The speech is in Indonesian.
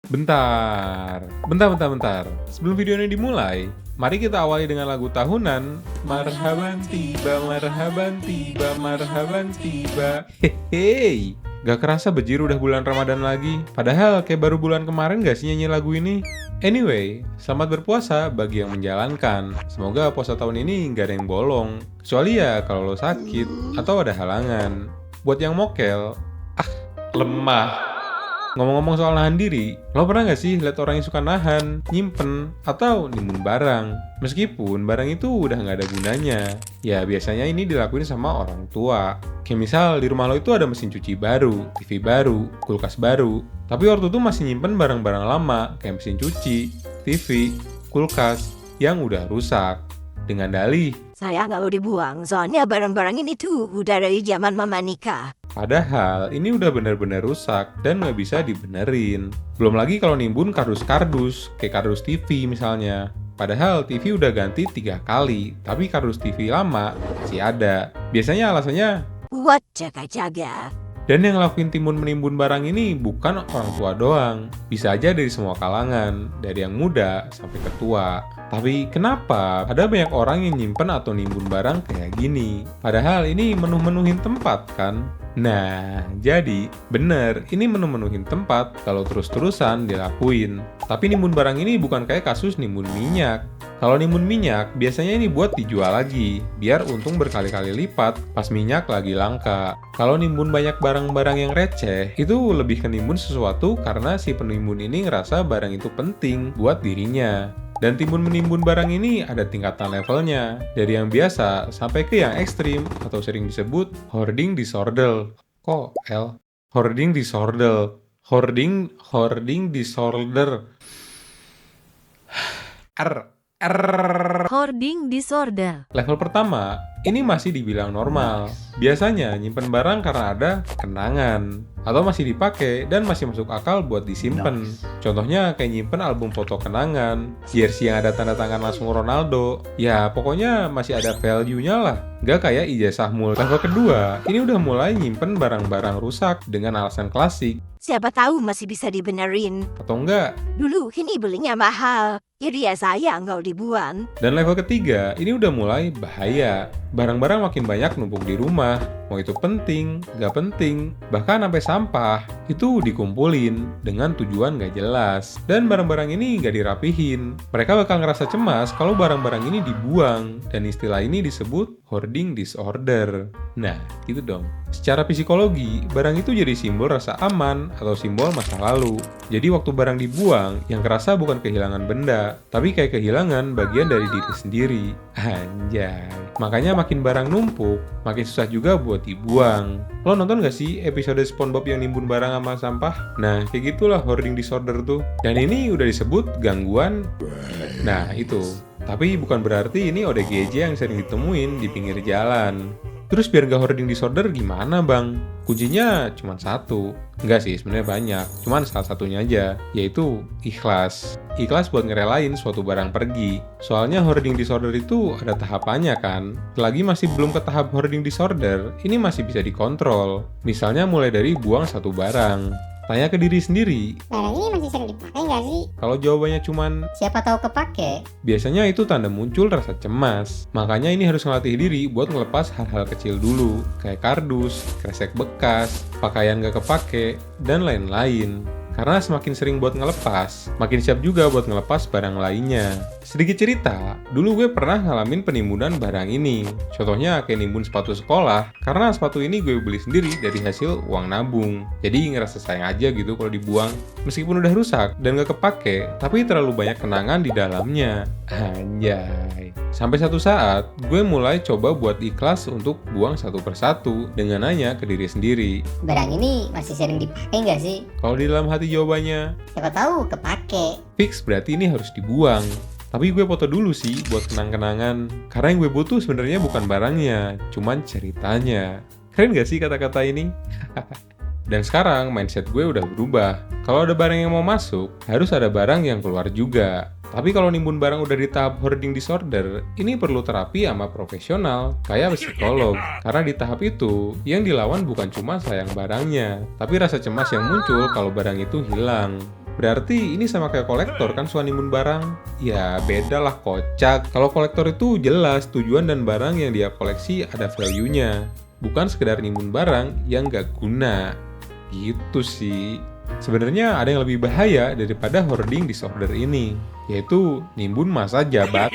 Bentar. Sebelum video ini dimulai, mari kita awali dengan lagu tahunan. Marhaban tiba, marhaban tiba, marhaban tiba. Hehehe. Gak kerasa bejir udah bulan Ramadan lagi. Padahal kayak baru bulan kemarin gak sih nyanyi lagu ini? Anyway, selamat berpuasa bagi yang menjalankan. Semoga puasa tahun ini gak ada yang bolong. Kecuali ya kalau lo sakit atau ada halangan. Buat yang mokel, lemah. Ngomong-ngomong soal nahan diri, lo pernah nggak sih lihat orang yang suka nahan, nyimpen, atau nimbun barang? Meskipun barang itu udah nggak ada gunanya. Ya biasanya ini dilakuin sama orang tua. Kayak misal di rumah lo itu ada mesin cuci baru, TV baru, kulkas baru. Tapi waktu itu masih nyimpen barang-barang lama, kayak mesin cuci, TV, kulkas, yang udah rusak. Dengan dalih, Saya nggak mau dibuang, soalnya barang-barang ini tuh udah dari zaman Mama nikah. padahal ini udah bener-bener rusak dan nggak bisa dibenerin. Belum lagi kalau nimbun kardus-kardus, kayak kardus TV misalnya. Padahal TV udah ganti 3 kali, tapi kardus TV lama masih ada. Biasanya alasannya, Buat jaga-jaga. dan yang ngelakuin timbun menimbun barang ini bukan orang tua doang. Bisa aja dari semua kalangan, dari yang muda sampai ke tua. Tapi kenapa ada banyak orang yang nyimpen atau nimbun barang kayak gini? Padahal ini menu-menuhin tempat kan? Nah, jadi bener, ini menu-menuhin tempat kalau terus-terusan dilakuin. Tapi nimbun barang ini bukan kayak kasus nimbun minyak. Kalau nimbun minyak, biasanya ini buat dijual lagi, biar untung berkali-kali lipat pas minyak lagi langka. Kalau nimbun banyak barang-barang yang receh, itu lebih ke nimbun sesuatu karena si penimbun ini ngerasa barang itu penting buat dirinya. Dan timbun-menimbun barang ini ada tingkatan levelnya, dari yang biasa sampai ke yang ekstrim atau sering disebut hoarding disorder. Kok L? Hoarding disorder. Hoarding disorder. R. Hoarding disorder. Level pertama, ini masih dibilang normal. Biasanya nyimpen barang karena ada kenangan, atau masih dipakai dan masih masuk akal buat disimpan. Contohnya kayak nyimpen album foto kenangan, jersey yang ada tanda tangan langsung Ronaldo. Ya pokoknya masih ada value-nya lah. Gak kayak ijazah mul. Level kedua, ini udah mulai nyimpen barang-barang rusak dengan alasan klasik. Siapa tahu masih bisa dibenerin. Atau enggak. Dulu ini belinya mahal, jadi ya saya nggak dibuang. Dan level ketiga, ini udah mulai bahaya. Barang-barang makin banyak numpuk di rumah. Mau itu penting, gak penting, bahkan sampai sampah, itu dikumpulin dengan tujuan gak jelas. Dan barang-barang ini gak dirapihin. Mereka bakal ngerasa cemas kalau barang-barang ini dibuang. Dan istilah ini disebut hoarding disorder. Nah, gitu dong. Secara psikologi, barang itu jadi simbol rasa aman atau simbol masa lalu. Jadi waktu barang dibuang, yang kerasa bukan kehilangan benda, tapi kayak kehilangan bagian dari diri sendiri. Anjay. Makanya makin barang numpuk, makin susah juga buat dibuang. Lo nonton gak sih episode SpongeBob yang nimbun barang sama sampah? Nah, kayak gitulah hoarding disorder tuh. Dan ini udah disebut gangguan. Nah, itu. Tapi bukan berarti ini ODGJ yang sering ditemuin di pinggir jalan. Terus biar gak hoarding disorder gimana bang? Kuncinya cuma satu. Enggak sih, sebenarnya banyak. Cuman salah satunya aja, yaitu ikhlas. Ikhlas buat ngerelain suatu barang pergi. Soalnya hoarding disorder itu ada tahapannya kan. Selagi masih belum ke tahap hoarding disorder, ini masih bisa dikontrol. Misalnya mulai dari buang satu barang. Tanya ke diri sendiri. Barang ini masih sering dipakai nggak sih? Kalau jawabannya cuman Siapa tahu kepake. biasanya itu tanda muncul rasa cemas. Makanya ini harus ngelatih diri buat ngelepas hal-hal kecil dulu, kayak kardus, kresek bekas, pakaian gak kepake, dan lain-lain. Karena semakin sering buat ngelepas, makin siap juga buat ngelepas barang lainnya. Sedikit cerita, dulu gue pernah ngalamin penimbunan barang ini. Contohnya kayak nimbun sepatu sekolah, karena sepatu ini gue beli sendiri dari hasil uang nabung. Jadi ngerasa sayang aja gitu kalau dibuang. Meskipun udah rusak dan gak kepake, tapi terlalu banyak kenangan di dalamnya. Anjay. Sampai satu saat, gue mulai coba buat ikhlas untuk buang satu persatu dengan nanya ke diri sendiri. Barang ini masih sering dipakai nggak sih? Kalau di dalam hati jawabannya, Siapa tahu kepake. fix berarti ini harus dibuang. Tapi gue foto dulu sih buat kenang-kenangan. Karena yang gue butuh sebenarnya bukan barangnya, cuman ceritanya. Keren gak sih kata-kata ini? Dan sekarang mindset gue udah berubah. Kalau ada barang yang mau masuk, harus ada barang yang keluar juga. Tapi kalau nimbun barang udah di tahap hoarding disorder, ini perlu terapi sama profesional, kayak psikolog. Karena di tahap itu, yang dilawan bukan cuma sayang barangnya, tapi rasa cemas yang muncul kalau barang itu hilang. Berarti ini sama kayak kolektor kan suka nimbun barang? Ya beda lah kocak. Kalau kolektor itu jelas tujuan dan barang yang dia koleksi ada value-nya. Bukan sekedar nimbun barang yang gak guna. Gitu sih. Sebenarnya ada yang lebih bahaya daripada hoarding disorder ini, yaitu nimbun masa jabatan.